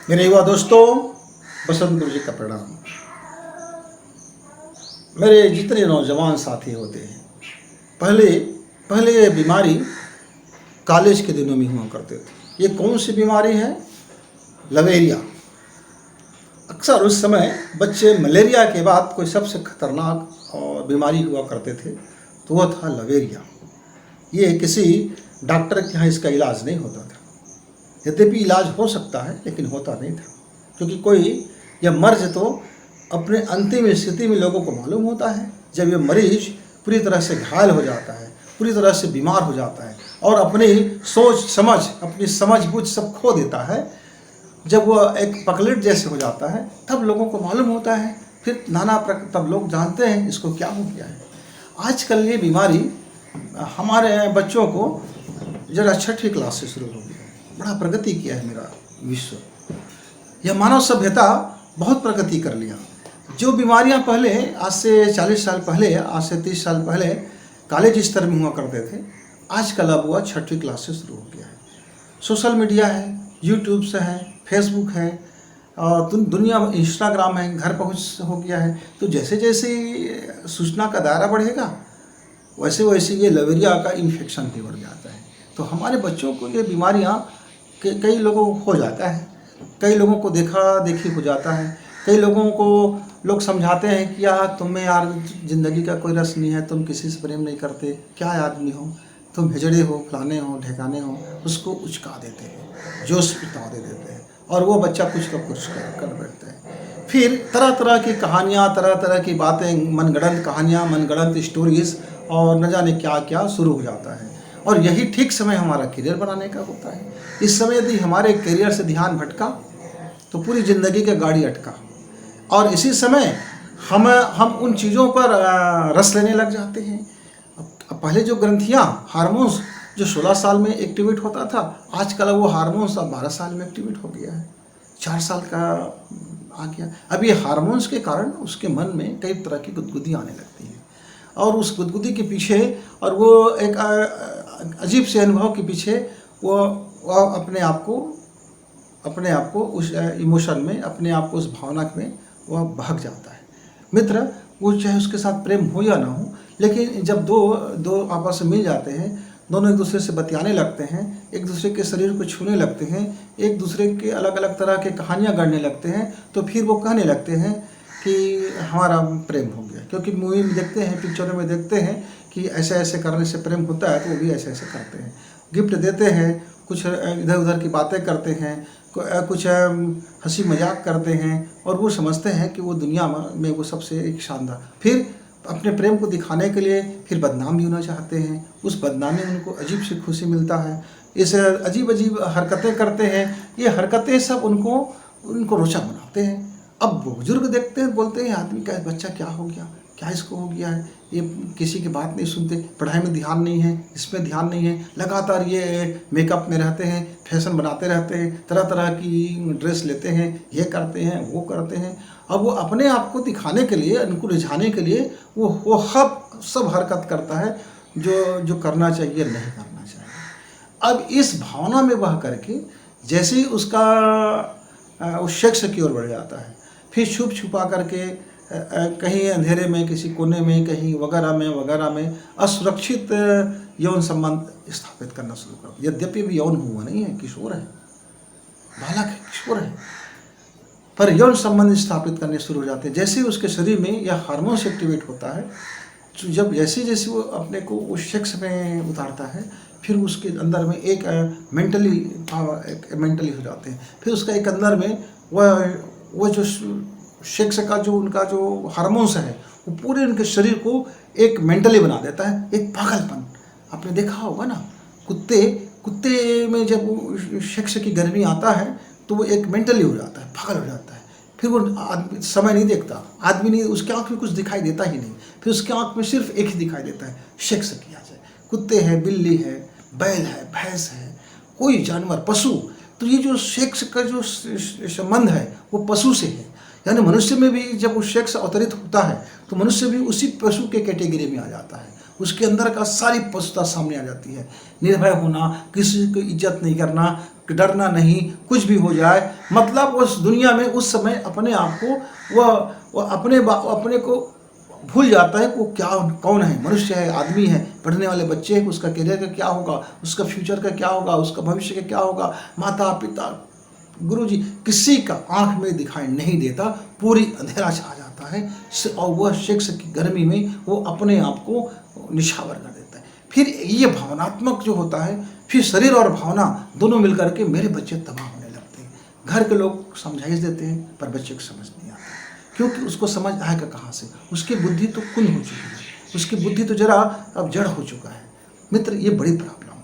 मेरे युवा दोस्तों, बसंत गुरु जी का प्रणाम। मेरे जितने नौजवान साथी होते हैं, पहले पहले ये बीमारी कॉलेज के दिनों में हुआ करते थे। ये कौन सी बीमारी है? लवेरिया। अक्सर उस समय बच्चे मलेरिया के बाद कोई सबसे खतरनाक और बीमारी हुआ करते थे तो वह था लवेरिया। ये किसी डॉक्टर के यहाँ इसका इलाज नहीं होता था। यद्यपि इलाज हो सकता है लेकिन होता नहीं था, क्योंकि कोई यह मर्ज तो अपने अंतिम स्थिति में लोगों को मालूम होता है जब यह मरीज पूरी तरह से घायल हो जाता है, पूरी तरह से बीमार हो जाता है और अपनी सोच समझ, अपनी समझ बूझ सब खो देता है। जब वह एक पकलेट जैसे हो जाता है तब लोगों को मालूम होता है, फिर तब लोग जानते हैं इसको क्या हो गया है। आजकल ये बीमारी हमारे बच्चों को जरा छठी क्लास से शुरू हो गई है। बड़ा प्रगति किया है मेरा विश्व। यह मानव सभ्यता बहुत प्रगति कर लिया। जो बीमारियां पहले आज से 40 साल पहले, आज से 30 साल पहले कॉलेज स्तर में हुआ करते थे, आजकल अब वह छठी क्लास से शुरू हो गया है। सोशल मीडिया है, यूट्यूब से है, फेसबुक है और दुनिया में इंस्टाग्राम है, घर पहुंच हो गया है। तो जैसे जैसे सूचना का दायरा बढ़ेगा वैसे वैसे ये लवेरिया का इन्फेक्शन भी बढ़ जाता है। तो हमारे बच्चों को ये बीमारियां कई लोगों को हो जाता है, कई लोगों को देखा देखी हो जाता है, कई लोगों को लोग समझाते हैं कि यार तुम्हें यार ज़िंदगी का कोई रस नहीं है, तुम किसी से प्रेम नहीं करते, क्या आदमी हो तुम, हिजड़े हो, फलाने हो, ढेकाने हो। उसको उचका देते हैं, जोश पिता दे देते हैं और वो बच्चा कुछ का कुछ कर बैठता है। फिर तरह तरह की कहानियाँ, तरह तरह की बातें, मनगढ़ंत कहानियाँ, मनगढ़ंत स्टोरीज़ और न जाने क्या क्या शुरू हो जाता है। और यही ठीक समय हमारा करियर बनाने का होता है। इस समय यदि हमारे करियर से ध्यान भटका तो पूरी ज़िंदगी का गाड़ी अटका। और इसी समय हम उन चीज़ों पर रस लेने लग जाते हैं। अब पहले जो ग्रंथियाँ, हार्मोन्स जो 16 साल में एक्टिवेट होता था, आजकल वो हार्मोन्स अब 12 साल में एक्टिवेट हो गया है, 4 साल का आ गया। अब ये हार्मोन्स के कारण उसके मन में कई तरह की गुदगुदी आने लगती है और उस गुदगुदी के पीछे और वो एक अजीब से अनुभव के पीछे वो अपने आप को उस इमोशन में, अपने आप को उस भावना में वह भाग जाता है। मित्र, वो चाहे उसके साथ प्रेम हो या ना हो, लेकिन जब दो आपस में मिल जाते हैं, दोनों एक दूसरे से बतियाने लगते हैं, एक दूसरे के शरीर को छूने लगते हैं, एक दूसरे के अलग अलग तरह के कहानियाँ गढ़ने लगते हैं, तो फिर वो कहने लगते हैं कि हमारा प्रेम हो गया। क्योंकि मूवी में देखते हैं, पिक्चरों में देखते हैं कि ऐसे ऐसे करने से प्रेम होता है, तो वो भी ऐसे ऐसे करते हैं, गिफ्ट देते हैं, कुछ इधर उधर की बातें करते हैं, कुछ हंसी मजाक करते हैं और वो समझते हैं कि वो दुनिया में वो सबसे एक शानदार। फिर अपने प्रेम को दिखाने के लिए फिर बदनाम भी होना चाहते हैं। उस बदनामी में उनको अजीब सी खुशी मिलता है। इस अजीब अजीब हरकतें करते हैं। ये हरकतें सब उनको रोचक बनाते हैं। अब वो बुजुर्ग देखते हैं, बोलते हैं आदमी का बच्चा क्या हो गया, क्या इसको हो गया है, ये किसी की बात नहीं सुनते, पढ़ाई में ध्यान नहीं है, इसमें ध्यान नहीं है, लगातार ये मेकअप में रहते हैं, फैशन बनाते रहते हैं, तरह तरह की ड्रेस लेते हैं, ये करते हैं, वो करते हैं। अब वो अपने आप को दिखाने के लिए, उनको रिझाने के लिए वो सब हरकत करता है जो करना चाहिए, नहीं करना चाहिए। अब इस भावना में बह करके जैसे ही उसका उस शख्स की ओर बढ़ जाता है, फिर छुप छुपा करके कहीं अंधेरे में, किसी कोने में, कहीं वगैरह में असुरक्षित यौन संबंध स्थापित करना शुरू कर। यद्यपि भी यौन हुआ नहीं है, किशोर है, बालक है, किशोर है, पर यौन संबंध स्थापित करने शुरू हो जाते हैं। जैसे उसके शरीर में यह हार्मोन्स एक्टिवेट होता है, जब जैसे जैसे वो अपने को उस शख्स में उतारता है, फिर उसके अंदर में एक मेंटली हो जाते हैं। फिर उसका एक अंदर में वह जो सेक्स का जो उनका जो हार्मोन्स है वो पूरे उनके शरीर को एक मेंटली बना देता है, एक पागलपन। आपने देखा होगा ना, कुत्ते में जब सेक्स की गर्मी आता है तो वो एक मेंटली हो जाता है, पागल हो जाता है। फिर वो आदमी समय नहीं देखता, आदमी नहीं, उसके आँख में कुछ दिखाई देता ही नहीं, फिर उसके आँख में सिर्फ एक ही दिखाई देता है, सेक्स किया जाए। कुत्ते हैं, बिल्ली है, बैल है, भैंस है, कोई जानवर, पशु। तो ये जो सेक्स का जो संबंध है वो पशु से है। यानी मनुष्य में भी जब वो सेक्स अवतरित होता है तो मनुष्य भी उसी पशु के कैटेगरी में आ जाता है। उसके अंदर का सारी पशुता सामने आ जाती है। निर्भय होना, किसी को इज्जत नहीं करना, डरना नहीं, कुछ भी हो जाए, मतलब उस दुनिया में उस समय अपने आप को वह अपने को भूल जाता है कि वो क्या कौन है, मनुष्य है, आदमी है, पढ़ने वाले बच्चे हैं, उसका करियर का क्या होगा, उसका फ्यूचर का क्या होगा, उसका भविष्य का क्या होगा। माता पिता गुरुजी किसी का आंख में दिखाई नहीं देता, पूरी अंधेरा छा जाता है और वह शिक्षा की गर्मी में वो अपने आप को निछावर कर देता है। फिर ये भावनात्मक जो होता है, फिर शरीर और भावना दोनों मिलकर के मेरे बच्चे तबाह होने लगते हैं। घर के लोग समझाइश देते हैं पर बच्चे को समझ नहीं आता, क्योंकि उसको समझ आएगा कहाँ से, उसकी बुद्धि तो कुंद हो चुकी है, उसकी बुद्धि तो जरा अब जड़ हो चुका है। मित्र, ये बड़ी प्रॉब्लम,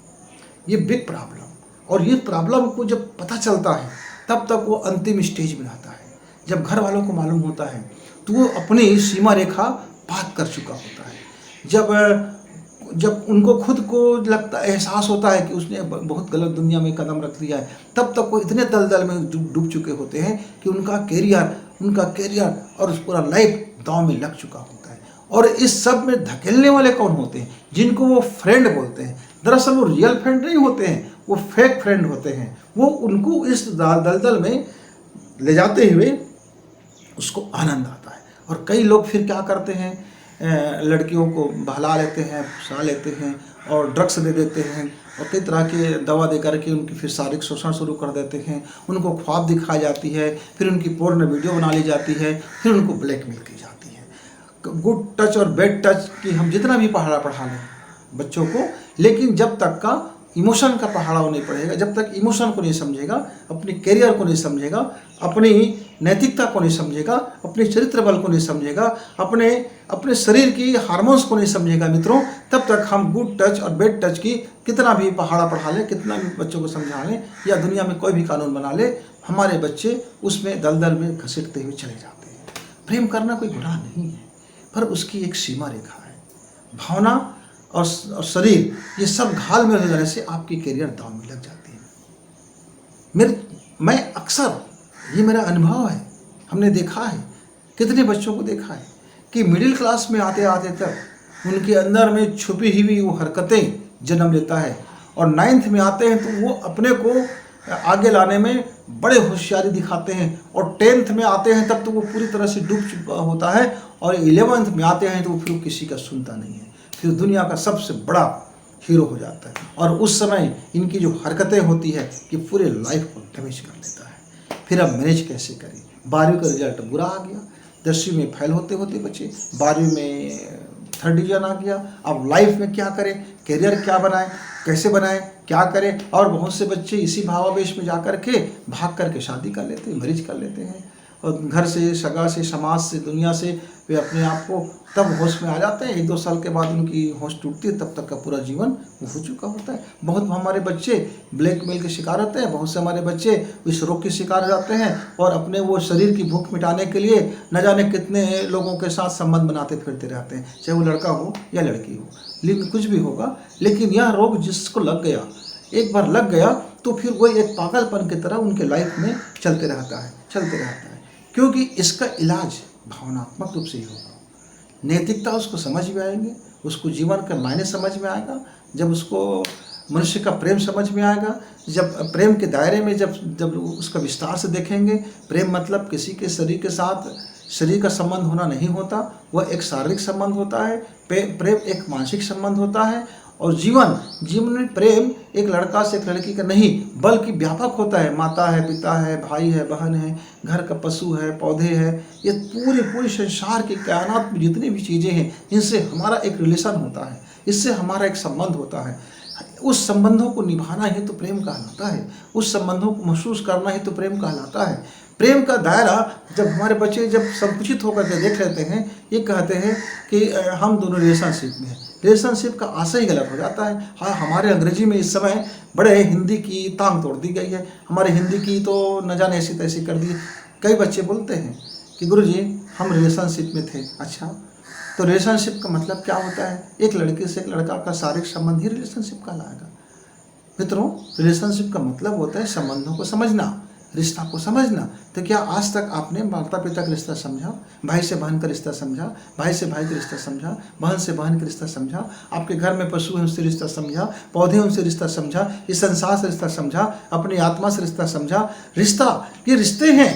ये बिग प्रॉब्लम, और ये प्रॉब्लम को जब पता चलता है तब तक वो अंतिम स्टेज में रहता है। जब घर वालों को मालूम होता है तो वो अपनी सीमा रेखा पार कर चुका होता है। जब उनको खुद को लगता एहसास होता है कि उसने बहुत गलत दुनिया में कदम रख दिया है, तब तक वो इतने दलदल में डूब चुके होते हैं कि उनका कैरियर और उस पूरा लाइफ दांव में लग चुका होता है। और इस सब में धकेलने वाले कौन होते हैं? जिनको वो फ्रेंड बोलते हैं। दरअसल वो रियल फ्रेंड नहीं होते हैं, वो फेक फ्रेंड होते हैं। वो उनको इस दलदल में ले जाते हुए उसको आनंद आता है। और कई लोग फिर क्या करते हैं, लड़कियों को बहला लेते हैं, फंसा लेते हैं और ड्रग्स दे देते हैं और कई तरह के दवा दे करके उनकी फिर शारीरिक शोषण शुरू कर देते हैं। उनको ख्वाब दिखाई जाती है, फिर उनकी पोर्न वीडियो बना ली जाती है, फिर उनको ब्लैकमेल की जाती है। गुड टच और बैड टच की हम जितना भी पढ़ा लें बच्चों को, लेकिन जब तक का इमोशन का पहाड़ा वो नहीं पड़ेगा, जब तक इमोशन को नहीं समझेगा, अपने कैरियर को नहीं समझेगा, अपनी नैतिकता को नहीं समझेगा, अपने चरित्र बल को नहीं समझेगा, अपने शरीर की हार्मोन्स को नहीं समझेगा मित्रों, तब तक हम गुड टच और बैड टच की कितना भी पहाड़ा पढ़ा लें, कितना भी बच्चों को समझा लें या दुनिया में कोई भी कानून बना ले, हमारे बच्चे उसमें दलदल में घसीटते हुए चले जाते हैं। प्रेम करना कोई गुनाह नहीं है, पर उसकी एक सीमा रेखा है। भावना और शरीर ये सब घाल में हो जाने से आपकी करियर दांव में लग जाती है। मैं अक्सर, ये मेरा अनुभव है, हमने देखा है, कितने बच्चों को देखा है कि मिडिल क्लास में आते आते तक उनके अंदर में छुपी हुई वो हरकतें जन्म लेता है, और 9th में आते हैं तो वो अपने को आगे लाने में बड़े होशियारी दिखाते हैं, और 10th में आते हैं तब तो वो पूरी तरह से डूब चुका होता है, और 11th में आते हैं तो वो फिर किसी का सुनता नहीं है, फिर दुनिया का सबसे बड़ा हीरो हो जाता है। और उस समय इनकी जो हरकतें होती है कि पूरे लाइफ को डैमेज कर लेता है। फिर अब मैनेज कैसे करें? 12वीं का रिजल्ट बुरा आ गया, 10वीं में फेल होते होते बच्चे 12वीं में 3rd डिवीजन आ गया। अब लाइफ में क्या करें, करियर क्या बनाएं, कैसे बनाएं, क्या करें? और बहुत से बच्चे इसी भावावेश में जा कर के भाग करके शादी कर लेते हैं, मैरिज कर लेते हैं, और घर से, सगा से, समाज से, दुनिया से वे अपने आप को तब होश में आ जाते हैं। 1-2 साल के बाद उनकी होश टूटती है, तब तक का पूरा जीवन वो हो चुका होता है। बहुत हमारे बच्चे ब्लैकमेल के शिकार होते हैं, बहुत से हमारे बच्चे इस रोग के शिकार हो जाते हैं और अपने वो शरीर की भूख मिटाने के लिए न जाने कितने लोगों के साथ संबंध बनाते फिरते रहते हैं, चाहे वो लड़का हो या लड़की हो, लेकिन कुछ भी होगा। लेकिन यह रोग जिसको लग गया, एक बार लग गया तो फिर वो एक पागलपन की तरह उनके लाइफ में चलते रहता है, क्योंकि इसका इलाज भावनात्मक रूप से ही होगा। नैतिकता उसको समझ में आएंगे, उसको जीवन का मायने समझ में आएगा, जब उसको मनुष्य का प्रेम समझ में आएगा, जब प्रेम के दायरे में जब उसका विस्तार से देखेंगे। प्रेम मतलब किसी के शरीर के साथ शरीर का संबंध होना नहीं होता, वह एक शारीरिक संबंध होता है। प्रेम एक मानसिक संबंध होता है, और जीवन में प्रेम एक लड़का से एक लड़की का नहीं बल्कि व्यापक होता है। माता है, पिता है, भाई है, बहन है, घर का पशु है, पौधे हैं, ये पूरे संसार के कायनात में जितनी भी चीज़ें हैं, इनसे हमारा एक रिलेशन होता है, इससे हमारा एक संबंध होता है। उस संबंधों को निभाना ही तो प्रेम कहलाता है, उस संबंधों को महसूस करना ही तो प्रेम कहलाता है। प्रेम का दायरा जब हमारे बच्चे जब संकुचित होकर के देख लेते हैं, ये कहते हैं कि हम दोनों रिलेशनशिप में हैं, रिलेशनशिप का आशय ही गलत हो जाता है। हाँ, हमारे अंग्रेजी में इस समय बड़े हिंदी की टांग तोड़ दी गई है, हमारे हिंदी की तो न जाने ऐसी तैसी कर दी। कई बच्चे बोलते हैं कि गुरुजी हम रिलेशनशिप में थे। अच्छा, तो रिलेशनशिप का मतलब क्या होता है? एक लड़के से एक लड़का का शारीरिक संबंध ही रिलेशनशिप कहलाएगा। मित्रों, रिलेशनशिप का मतलब होता है संबंधों को समझना। रिश्ता को समझना। तो क्या आज तक आपने माता पिता का रिश्ता समझा, भाई से बहन का रिश्ता समझा, भाई से भाई का रिश्ता समझा, बहन से बहन का रिश्ता समझा, आपके घर में पशु हैं उससे रिश्ता समझा, पौधे उनसे रिश्ता समझा, इस संसार से रिश्ता समझा, अपनी आत्मा से रिश्ता समझा। रिश्ता, ये रिश्ते हैं।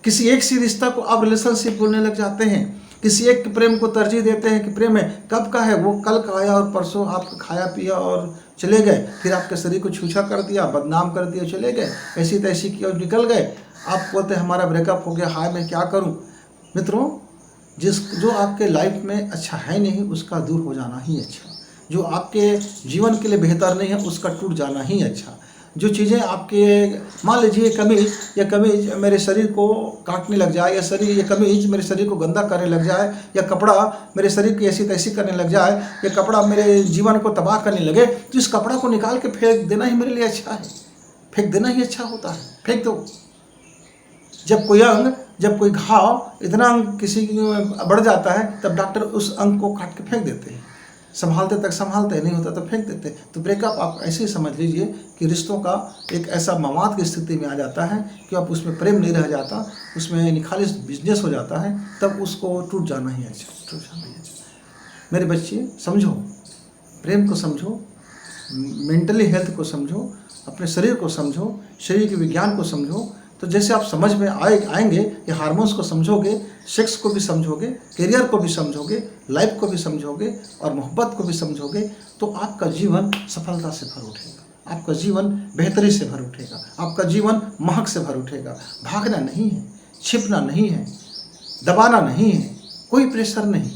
किसी एक सी रिश्ता को आप रिलेशनशिप बोलने लग जाते हैं, किसी एक के प्रेम को तरजीह देते हैं कि प्रेम है, कब का है वो, कल का आया और परसों आपका खाया पिया और चले गए, फिर आपके शरीर को छूछा कर दिया, बदनाम कर दिया, चले गए, ऐसी तैसी किया और निकल गए। आप बोलते हैं हमारा ब्रेकअप हो गया, हाय मैं क्या करूं। मित्रों, जो आपके लाइफ में अच्छा है नहीं उसका दूर हो जाना ही अच्छा, जो आपके जीवन के लिए बेहतर नहीं है उसका टूट जाना ही अच्छा। जो चीज़ें आपके, मान लीजिए कमीज मेरे शरीर को काटने लग जाए, या ये कमीज मेरे शरीर को गंदा करने लग जाए, या कपड़ा मेरे शरीर की ऐसी तैसी करने लग जाए, या कपड़ा मेरे जीवन को तबाह करने लगे, तो इस कपड़ा को निकाल के फेंक देना ही मेरे लिए अच्छा है, फेंक देना ही अच्छा होता है, फेंक दो। जब कोई घाव इतना अंग किसी बढ़ जाता है तब डॉक्टर उस अंग को काट के फेंक देते हैं, संभालते नहीं होता तो फेंक देते। तो ब्रेकअप आप ऐसे ही समझ लीजिए कि रिश्तों का एक ऐसा मवाद की स्थिति में आ जाता है कि आप उसमें प्रेम नहीं रह जाता, उसमें निखालिस बिजनेस हो जाता है, तब उसको टूट जाना ही अच्छा। मेरे बच्चे समझो, प्रेम को समझो, मेंटली हेल्थ को समझो, अपने शरीर को समझो, शरीर के विज्ञान को समझो। तो जैसे आप समझ में आएंगे कि हार्मोन्स को समझोगे, सेक्स को भी समझोगे, करियर को भी समझोगे, लाइफ को भी समझोगे और मोहब्बत को भी समझोगे, तो आपका जीवन सफलता से भर उठेगा, आपका जीवन बेहतरी से भर उठेगा, आपका जीवन महक से भर उठेगा। भागना नहीं है, छिपना नहीं है, दबाना नहीं है, कोई प्रेशर नहीं,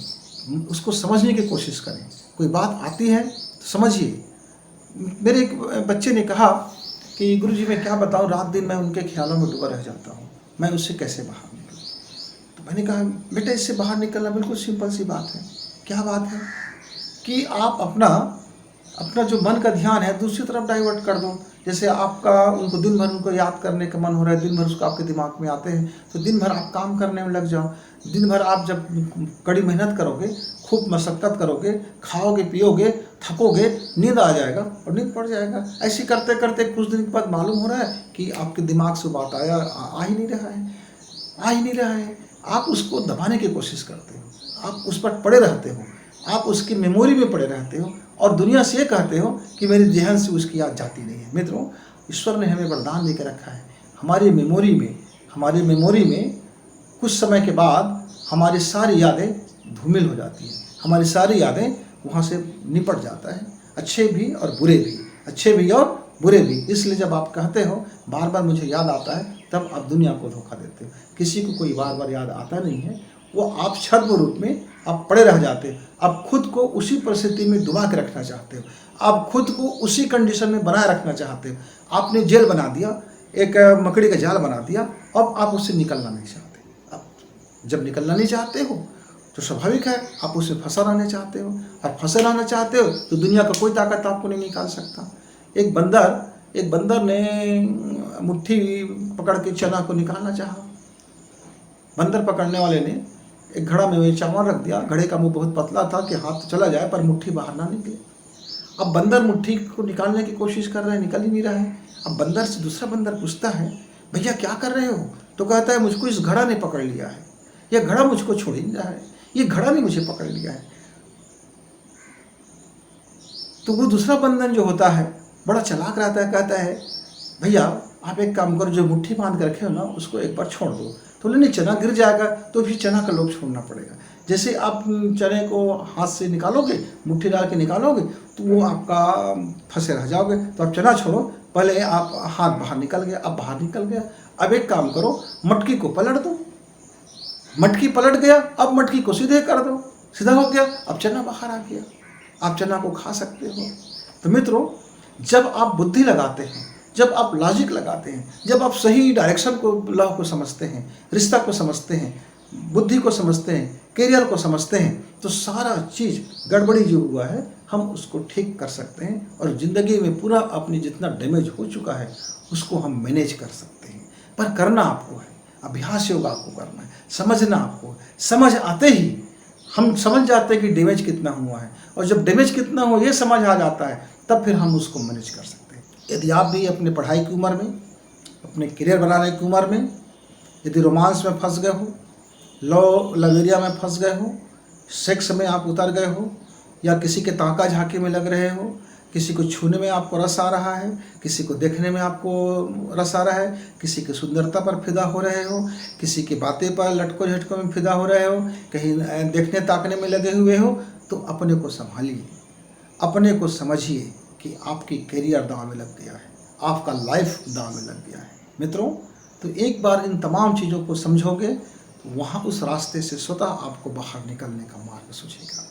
उसको समझने की कोशिश करें। कोई बात आती है तो समझिए। मेरे एक बच्चे ने कहा कि गुरुजी मैं क्या बताऊं, रात दिन मैं उनके ख्यालों में डूबा रह जाता हूं, मैं उससे कैसे बाहर निकलूं। तो मैंने कहा बेटा इससे बाहर निकलना बिल्कुल सिंपल सी बात है। क्या बात है कि आप अपना जो मन का ध्यान है दूसरी तरफ डाइवर्ट कर दो। जैसे आपका उनको दिन भर उनको याद करने का मन हो रहा है, दिन भर उसको आपके दिमाग में आते हैं, तो दिन भर आप काम करने में लग जाओ। दिन भर आप जब कड़ी मेहनत करोगे, खूब मशक्क़त करोगे, खाओगे पियोगे, थकोगे, नींद आ जाएगा और नींद पड़ जाएगा। ऐसे करते करते कुछ दिन के बाद मालूम हो रहा है कि आपके दिमाग से बात आ ही नहीं रहा है। आप उसको दबाने की कोशिश करते हो, आप उस पर पड़े रहते हो, आप उसकी मेमोरी में पड़े रहते हो और दुनिया से ये कहते हो कि मेरे जहन से उसकी याद जाती नहीं है। मित्रों, ईश्वर ने हमें वरदान देकर रखा है, हमारी मेमोरी में कुछ समय के बाद हमारी सारी यादें धूमिल हो जाती हैं, हमारी सारी यादें वहाँ से निपट जाता है, अच्छे भी और बुरे भी। इसलिए जब आप कहते हो बार बार मुझे याद आता है, तब आप दुनिया को धोखा देते हो। किसी को कोई बार बार याद आता नहीं है, वो आप छद्म रूप में आप पड़े रह जाते हो। आप खुद को उसी परिस्थिति में डुबा के रखना चाहते हो, आप खुद को उसी कंडीशन में बनाए रखना चाहते हो। आपने जेल बना दिया, एक मकड़ी का जाल बना दिया, अब आप उससे निकलना नहीं चाहते। आप जब निकलना नहीं चाहते हो तो स्वाभाविक है आप उससे फंसा रहना चाहते हो, और फंसे रहना चाहते हो तो दुनिया का कोई ताकत आपको नहीं निकाल सकता। एक बंदर ने मुट्ठी पकड़ के चना को निकालना चाहा। बंदर पकड़ने वाले ने एक घड़ा में चावल रख दिया, घड़े का मुंह बहुत पतला था कि हाथ चला जाए पर मुट्ठी बाहर ना निकले। अब बंदर मुट्ठी को निकालने की कोशिश कर रहा है, निकल ही नहीं रहा है। अब बंदर से दूसरा बंदर पूछता है भैया क्या कर रहे हो? तो कहता है मुझको इस घड़ा ने पकड़ लिया है, यह घड़ा मुझको छोड़ ही नहीं रहा है, ये घड़ा ने मुझे पकड़ लिया है। तो वो दूसरा बंधन जो होता है बड़ा चालाक रहता है, कहता है भैया आप एक काम करो, जो मुट्ठी बांध के रखे हो ना उसको एक बार छोड़ दो। तो नहीं, चना गिर जाएगा तो फिर चना का लोग छोड़ना पड़ेगा। जैसे आप चने को हाथ से निकालोगे, मुट्ठी डाल के निकालोगे तो वो आपका फंसे रह जाओगे। तो आप चना छोड़ो, पहले आप हाथ बाहर निकल गया, अब बाहर निकल गया। अब एक काम करो, मटकी को पलट दो, मटकी पलट गया, अब मटकी को सीधे कर दो, सीधा हो गया, अब चना बाहर आ गया, आप चना को खा सकते हो। तो मित्रों, जब आप बुद्धि लगाते हैं, जब आप लॉजिक लगाते हैं, जब आप सही डायरेक्शन को, लॉ को समझते हैं, रिश्ता को समझते हैं, बुद्धि को समझते हैं, करियर को समझते हैं, तो सारा चीज़ गड़बड़ी जो हुआ है हम उसको ठीक कर सकते हैं और ज़िंदगी में पूरा अपनी जितना डैमेज हो चुका है उसको हम मैनेज कर सकते हैं। पर करना आपको है, अभ्यास योग आपको करना है, समझना आपको। समझ आते ही हम समझ जाते हैं कि डैमेज कितना हुआ है, और जब डैमेज कितना हुआ ये समझ आ जाता है तब फिर हम उसको मैनेज कर सकते हैं। यदि आप भी अपने पढ़ाई की उम्र में अपने करियर बनाने की उम्र में यदि रोमांस में फंस गए हो, लव लवेरिया में फंस गए हो, सेक्स में आप उतर गए हो, या किसी के ताका झाकी में लग रहे हो, किसी को छूने में आपको रस आ रहा है, किसी को देखने में आपको रस आ रहा है, किसी की सुंदरता पर फिदा हो रहे हो, किसी की बातें पर लटकों झटकों में फिदा हो रहे हो, कहीं देखने ताकने में लगे हुए हो, तो अपने को संभालिए, अपने को समझिए कि आपकी करियर दांव में लग गया है, आपका लाइफ दांव में लग गया है। मित्रों, तो एक बार इन तमाम चीज़ों को समझोगे, वहाँ उस रास्ते से स्वतः आपको बाहर निकलने का मार्ग सूझेगा।